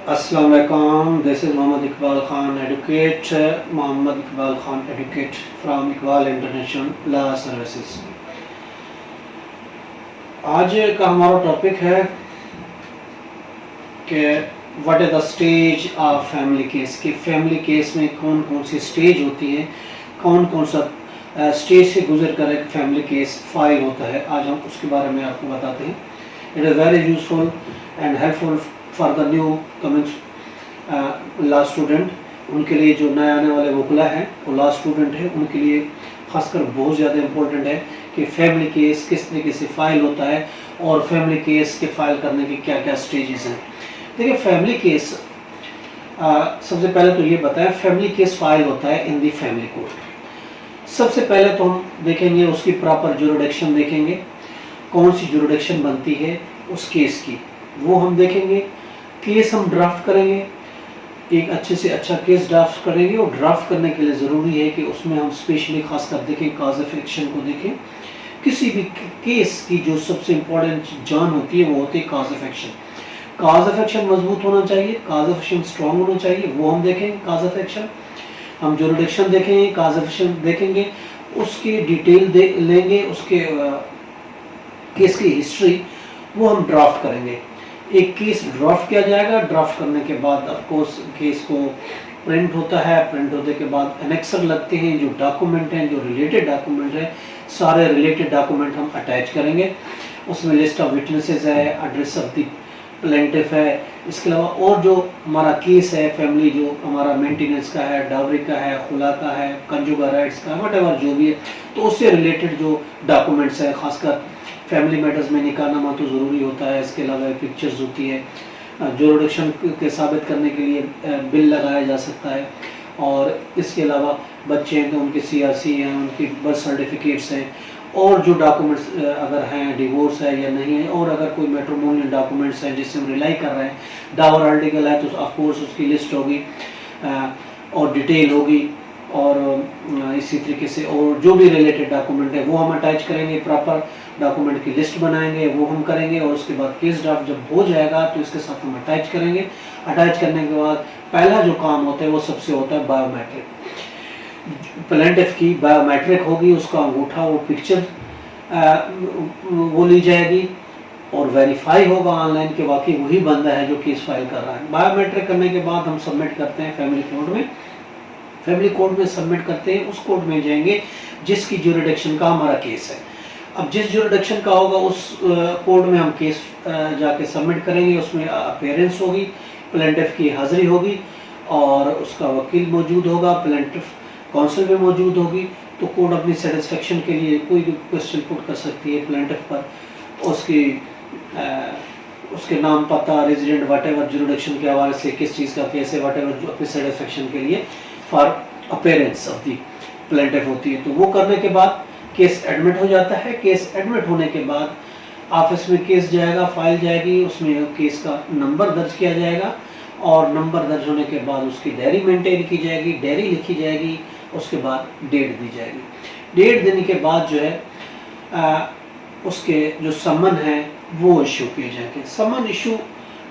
अस्सलाम वालेकुम, this is Mohammad Iqbal Khan advocate, Mohammad Iqbal Khan advocate from Iqbal international law services. आज का हमारा टॉपिक है कि what is the stage of family case, कि फैमिली केस में कौन कौन सी स्टेज होती है, कौन कौन सा स्टेज से गुजर कर एक फैमिली केस फाइल होता है। आज हम उसके बारे में आपको बताते हैं। It is very useful and helpful for the new coming law student. उनके लिए जो नए आने वाले वकला हैं, वो लॉ स्टूडेंट है, उनके लिए खासकर बहुत ज़्यादा इम्पोर्टेंट है कि फैमिली केस किस तरीके से फाइल होता है और फैमिली केस के फाइल करने के क्या क्या स्टेजेस हैं। देखिए, फैमिली केस सबसे पहले तो ये बताएं, फैमिली केस फाइल होता है इन दी फैमिली कोर्ट। सबसे पहले तो हम देखेंगे उसकी प्रॉपर जुरिडिक्शन, देखेंगे कौन सी जुरिडिक्शन बनती है उस केस की, वो हम देखेंगे। केस हम ड्राफ्ट करेंगे, एक अच्छे से अच्छा केस ड्राफ्ट करेंगे, और ड्राफ्ट करने के लिए ज़रूरी है कि उसमें हम स्पेशली खासकर देखें, कॉज ऑफ एक्शन को देखें। किसी भी केस की जो सबसे इम्पोर्टेंट जान होती है वो होती है cause of action. Cause of action मजबूत होना चाहिए, कॉज ऑफ एक्शन स्ट्रॉन्ग होना चाहिए, वो हम देखेंगे। कॉज ऑफ एक्शन हम जुरिडिक्शन देखेंगे, कॉज ऑफ एक्शन देखेंगे, उसकी डिटेल लेंगे, उसके केस की हिस्ट्री वो हम ड्राफ्ट करेंगे। एक केस ड्राफ्ट किया जाएगा। ड्राफ्ट करने के बाद ऑफ कोर्स केस को प्रिंट होता है। प्रिंट होने के बाद एनेक्सर लगते हैं, जो डॉक्यूमेंट हैं, जो रिलेटेड डॉक्यूमेंट है, सारे रिलेटेड डॉक्यूमेंट हम अटैच करेंगे। उसमें लिस्ट ऑफ विटनेसेस है, एड्रेस ऑफ द प्लेंटिफ है, इसके अलावा और जो हमारा केस है, फैमिली जो हमारा मेंटेनेंस का है, डावरी का है, खुला का है, कंजुगल राइट्स का, व्हाटएवर जो भी है, तो उससे रिलेटेड जो डॉक्यूमेंट्स है, खासकर फैमिली मैटर्स में निकाहनामा तो ज़रूरी होता है। इसके अलावा पिक्चर्स होती है, जुरिडिक्शन के साबित करने के लिए बिल लगाया जा सकता है, और इसके अलावा बच्चे हैं तो उनके CRC हैं, उनकी बर्थ सर्टिफिकेट्स हैं, और जो डॉक्यूमेंट्स अगर हैं, डिवोर्स है या नहीं है, और अगर कोई मैट्रिमोनियल डॉक्यूमेंट्स हैं जिससे हम रिलाई कर रहे हैं, डावर आर्टिकल है तो ऑफकोर्स उसकी लिस्ट होगी और डिटेल होगी, और इसी तरीके से और जो भी रिलेटेड डॉक्यूमेंट है वो हम अटैच करेंगे। प्रॉपर डॉक्यूमेंट की लिस्ट बनाएंगे, वो हम करेंगे, और उसके बाद केस ड्राफ्ट जब हो जाएगा तो इसके साथ हम अटैच करेंगे। अटैच करने के बाद पहला जो काम होता है वो सबसे होता है बायोमेट्रिक। प्लेंटिफ की बायोमेट्रिक होगी, उसका अंगूठा, वो पिक्चर वो ली जाएगी और वेरीफाई होगा ऑनलाइन कि वाकई वही बंदा है जो केस फाइल कर रहा है। बायोमेट्रिक करने के बाद हम सबमिट करते हैं फैमिली कोर्ट में। फैमिली कोर्ट में सबमिट करते हैं, उस कोर्ट में जाएंगे जिसकी जुरिडिक्शन का हमारा केस है। अब जिस जुरिडिक्शन का होगा उस कोर्ट में हम केस जाके सबमिट करेंगे। उसमें अपीयरेंस होगी, प्लेंटिफ की हाजिरी होगी, और उसका वकील मौजूद होगा, प्लेंटिफ काउंसिल भी मौजूद होगी। तो कोर्ट अपनी सेटिस्फेक्शन के लिए कोई भी क्वेश्चन पुट कर सकती है प्लेंटिफ पर, उसके नाम, पता, रेजिडेंट, व्हाटएवर, जुरिडिक्शन के हवाले से किस चीज़ का केस है, व्हाटएवर, जो अपनी सेटिस्फेक्शन के लिए for appearance of the plaintiff होती है। तो वो करने के बाद केस एडमिट हो जाता है। केस एडमिट होने के बाद ऑफिस में केस जाएगा, फाइल जाएगी, उसमें केस का नंबर दर्ज किया जाएगा, और नंबर दर्ज होने के बाद उसकी डायरी मेंटेन की जाएगी, डायरी लिखी जाएगी, उसके बाद डेट दी जाएगी। डेट देने के बाद जो है उसके जो समन है वो इशू किए जाएंगे। समन इशू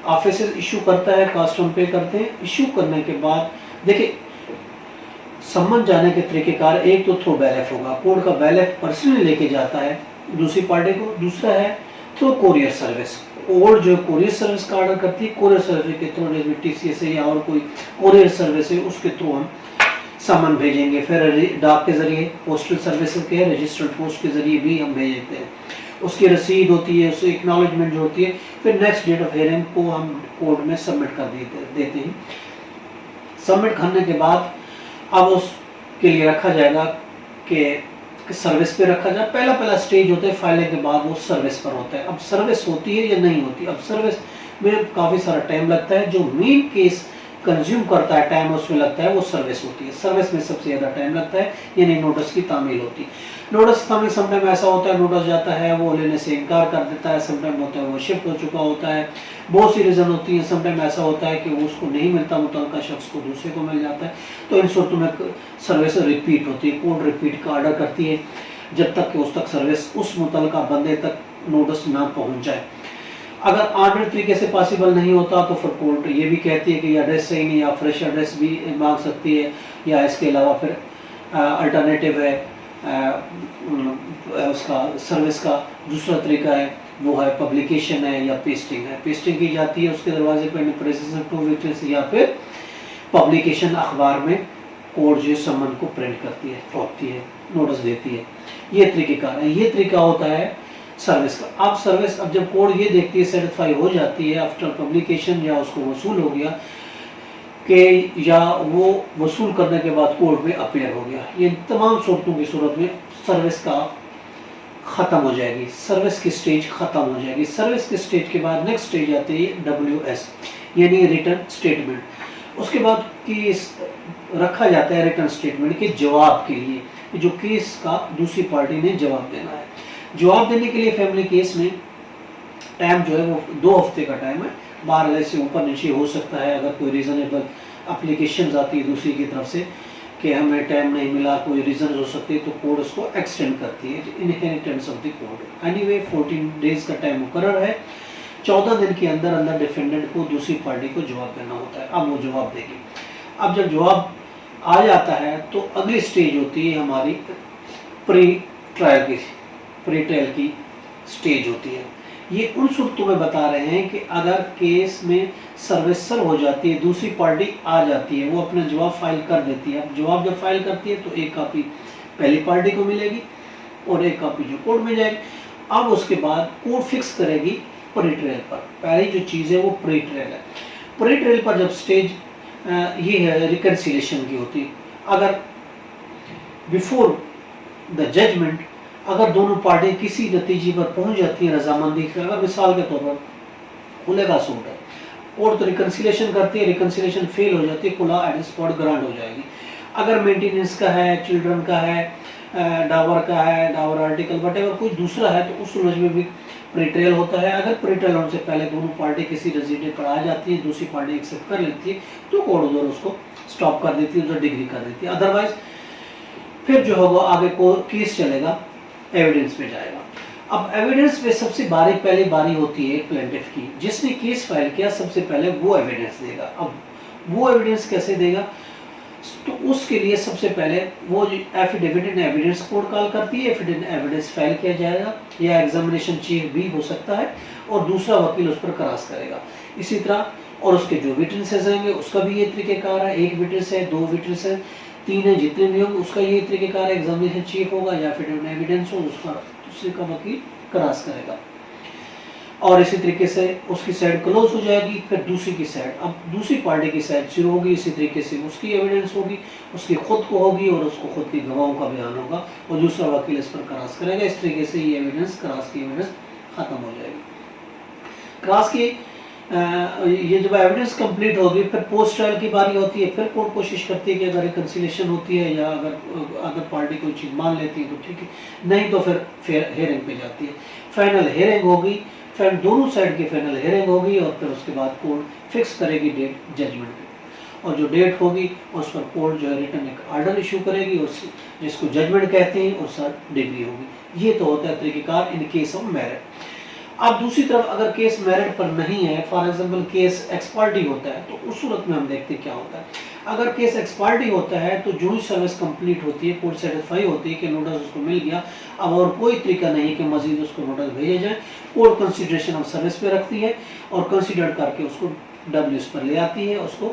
ऑफिस इशू करता है, कस्टम पे करते हैं। इशू करने के बाद देखिए, सम्मन जाने के तरीकेकार, एक तो थ्रू बैलेफ होगा, कोर्ट का बैलेफ पर्सनली लेके जाता है दूसरी पार्टी को। दूसरा है थ्रू कोरियर सर्विस। कोर्ट जो कोरियर सर्विस का ऑर्डर करती है, कोरियर सर्विस के थ्रू, जैसे TCS है या और कोई कोरियर सर्विस है, उसके थ्रू हम सम्मन भेजेंगे। फिर डाक के जरिए, पोस्टल सर्विस के रजिस्टर्ड पोस्ट के जरिए भी हम भेजते हैं। उसकी रसीद होती है, उसकी एक्नॉलेजमेंट जो होती है, फिर नेक्स्ट डेट ऑफ हियरिंग को हम कोर्ट में सबमिट कर देते हैं। सबमिट करने के बाद अब उसके लिए रखा जाएगा कि सर्विस पे रखा जाए। पहला स्टेज होता है फाइलिंग के बाद, वो सर्विस पर होता है। अब सर्विस होती है या नहीं होती, अब सर्विस में काफ़ी सारा टाइम लगता है। जो मेन केस कंज्यूम करता है टाइम उसमें लगता है, वो सर्विस होती है। सर्विस में सबसे ज़्यादा टाइम लगता है, यानी नोटिस की तामील होती है। नोटिस तामील समटाइम ऐसा होता है, नोटिस जाता है, वो लेने से इनकार कर देता है, समटाइम होता है वो शिफ्ट हो चुका होता है, बहुत सी रीज़न होती है। समटाइम ऐसा होता है कि वो उसको नहीं मिलता, मुतल्लिका शख्स को दूसरे को मिल जाता है। तो इन सूरतों में सर्विस रिपीट होती है, कोर्ट रिपीट का ऑर्डर करती है जब तक कि उस तक सर्विस, उस मुतल्लिका बंदे तक नोटिस ना पहुँच जाए। अगर ऑर्डर तरीके से पॉसिबल नहीं होता तो फिर कोर्ट ये भी कहती है कि ये एड्रेस सही नहीं, या फ्रेश एड्रेस भी मांग सकती है, या इसके अलावा फिर अल्टरनेटिव है उसका सर्विस का दूसरा तरीका है, वो है पब्लिकेशन है या पेस्टिंग है। पेस्टिंग की जाती है उसके दरवाजे पर प्रेसिडेंट टू विटनेस, या फिर पब्लिकेशन अखबार में कोर्ट जो सम्मन को प्रिंट करती है, छापती है, नोटिस देती है। ये तरीक़ेकार है, ये तरीका होता है सर्विस का। अब सर्विस, अब जब कोर्ट ये देखती है सेटिस्फाई हो जाती है आफ्टर पब्लिकेशन, या उसको वसूल हो गया कि या वो वसूल करने के बाद कोर्ट में अपेयर हो गया, ये तमाम सूरतों की सूरत में सर्विस का ख़त्म हो जाएगी, सर्विस की स्टेज ख़त्म हो जाएगी। सर्विस के स्टेज के बाद नेक्स्ट स्टेज आती है WS यानी रिटर्न स्टेटमेंट। उसके बाद केस रखा जाता है रिटर्न स्टेटमेंट के जवाब के लिए, जो केस का दूसरी पार्टी ने जवाब देना है। जवाब देने के लिए फैमिली केस में टाइम जो है वो 2 हफ्ते का टाइम है, 12 से ऊपर नीचे हो सकता है। अगर कोई रीज़नेबल एप्लीकेशंस आती है दूसरी की तरफ से कि हमें टाइम नहीं मिला, कोई रीज़न हो सकती है, तो कोर्ट उसको एक्सटेंड करती है, inheritance of the court. Anyway 14 days का टाइम मुकर्रर है, 14 दिन के अंदर अंदर डिफेंडेंट को दूसरी पार्टी को जवाब देना होता है। अब वो जवाब देगी। अब जब जवाब आ जाता है तो अगली स्टेज होती है हमारी प्री ट्रायल की स्टेज होती है। ये उन सूरतों में बता रहे हैं कि अगर केस में सर्विसर हो जाती है, दूसरी पार्टी आ जाती है, वो अपना जवाब फाइल कर देती है। अब जवाब जब फाइल करती है तो एक कॉपी पहली पार्टी को मिलेगी और एक कॉपी जो कोर्ट में जाएगी। अब उसके बाद कोर्ट फिक्स करेगी प्री ट्रायल पर। पहली जो चीज़ है वो प्री ट्रायल है। प्री ट्रायल पर जब स्टेज ये है रिकन्सिलेशन की होती है। अगर बिफोर द जजमेंट अगर दोनों पार्टी किसी नतीजे पर पहुंच जाती है रजामंदी से, अगर मिसाल के तौर पर खुले का सूट है और तो रिकन्सिलेशन करती है, रिकन्सिलेशन फेल हो जाती है, खुला एट स्पॉट ग्रांट हो जाएगी। अगर मेंटेनेंस का है, चिल्ड्रन का है, डावर का है, डावर आर्टिकल वटेवर कोई दूसरा है, तो उस सूरज में भी प्री ट्रायल होता है। अगर प्री ट्रायल होने से पहले दोनों पार्टी किसी रेजिडेंट पर आ जाती है, दूसरी पार्टी एक्सेप्ट कर लेती है, तो कोर्ट उधर उसको स्टॉप कर देती है, उधर डिग्री कर देती है। अदरवाइज फिर जो होगा आगे को केस चलेगा, एविडेंस पे जाएगा। अब एविडेंस पे सबसे पहली बारी होती है प्लेंटिफ की। जिसने केस फाइल किया सबसे पहले वो एविडेंस देगा। अब वो एविडेंस कैसे देगा, तो उसके लिए सबसे पहले वो एफिडेविट इन एविडेंस कोर्ट कॉल करती है, एफिडेविट एविडेंस फाइल किया जाएगा, या एग्जामिनेशन चीफ भी हो सकता है, और दूसरा वकील उस पर क्रॉस करेगा। इसी तरह और उसके जो विटनेसेस होंगे उसका भी ये तरीकेकार है, 1 विटनेस है, 2 विटनेस है, 3 है, जितने भी होंगे उसका ये तरीकेकार है। एग्जामिनेशन चीफ होगा या फिर एविडेंस हो, उसका दूसरे का वकील क्रॉस करेगा, और इसी तरीके से उसकी साइड क्लोज हो जाएगी। फिर दूसरी की साइड, अब दूसरी पार्टी की साइड शुरू होगी, इसी तरीके से उसकी एविडेंस होगी, उसकी खुद को होगी, और उसको खुद की गवाहों का बयान होगा, और दूसरा वकील इस पर क्रॉस करेगा। इस तरीके से ये एविडेंस क्रॉस की एविडेंस खत्म हो जाएगी। क्रॉस की ये जब एविडेंस कंप्लीट होगी, फिर पोस्ट ट्रायल की बारी होती है। फिर कोर्ट कोशिश करती है कि अगर रिकन्सिलेशन होती है या अगर पार्टी कोई चीज़ मान लेती है तो ठीक है, नहीं तो फिर हेयरिंग पे जाती है। फाइनल हेयरिंग होगी, फिर दोनों साइड की फाइनल हेयरिंग होगी, और फिर उसके बाद कोर्ट फिक्स करेगी डेट जजमेंट की, और जो डेट होगी उस पर कोर्ट जो है रिटर्न एक ऑर्डर इशू करेगी, और जिसको जजमेंट कहते हैं, और सर डिग्री होगी। ये तो होता है तरीकेकार इन केस ऑफ मैरिट। अब दूसरी तरफ अगर केस मेरिट पर नहीं है, फॉर एग्जांपल केस एक्सपार्टी होता है, तो उस सूरत में हम देखते हैं क्या होता है। अगर केस एक्सपार्टी होता है तो जो सर्विस कंप्लीट होती है, कोर्ट सेटिस्फाई होती है कि नोटिस उसको मिल गया, अब और कोई तरीका नहीं कि मजीद उसको नोटिस भेजा जाए। कोर्ट कंसिडरेशन ऑफ सर्विस पे रखती है और कंसिडर करके उसको WS पर ले आती है, उसको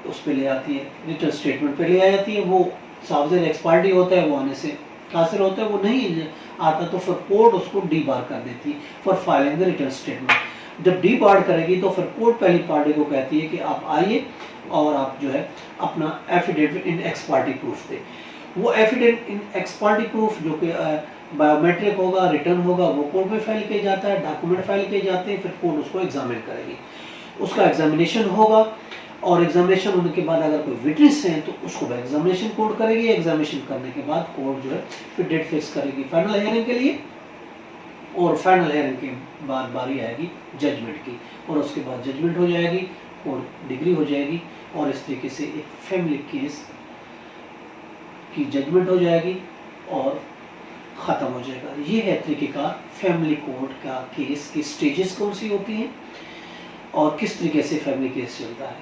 उस पर ले आती है, रिटर्न स्टेटमेंट पे ले आ जाती है। वो सावधान एक्सपार्टी होता है, वो आने से कासिर होता है, वो नहीं आता तो फिर कोर्ट उसको डी बार कर देती है for filing the return statement. जब डी बार करेगी तो फिर कोर्ट पहली पार्टी को कहती है कि आप आइए और आप जो है अपना affidavit in ex parte proof दे। वो affidavit in ex parte proof जो कि बायोमेट्रिक होगा, रिटर्न होगा, वो कोर्ट में फाइल किया जाता है, डॉक्यूमेंट फाइल किए जाते हैं, फिर कोर्ट उसको एग्जामिन करेगी, उसका एग्जामिनेशन होगा, और एग्जामिनेशन होने के बाद अगर कोई विटनेस है तो उसको एग्जामिनेशन कोर्ट करेगी। एग्जामिनेशन करने के बाद कोर्ट जो है फिर डेट फिक्स करेगी फाइनल हियरिंग के लिए, और फाइनल हियरिंग के बाद बारी आएगी जजमेंट की, और उसके बाद जजमेंट हो जाएगी, कोर्ट डिग्री हो जाएगी, और इस तरीके से एक फैमिली केस की जजमेंट हो जाएगी और ख़त्म हो जाएगा। ये है तरीक़ेकार फैमिली कोर्ट का केस की स्टेजेस कौन सी होती हैं और किस तरीके से फैमिली केस चलता है।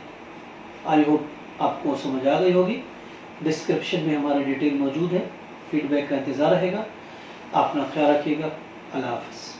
आई होप आपको समझ आ गई होगी। डिस्क्रिप्शन में हमारा डिटेल मौजूद है, फीडबैक का इंतज़ार रहेगा। अपना ख्याल रखिएगा। अल्लाह हाफ़िज़।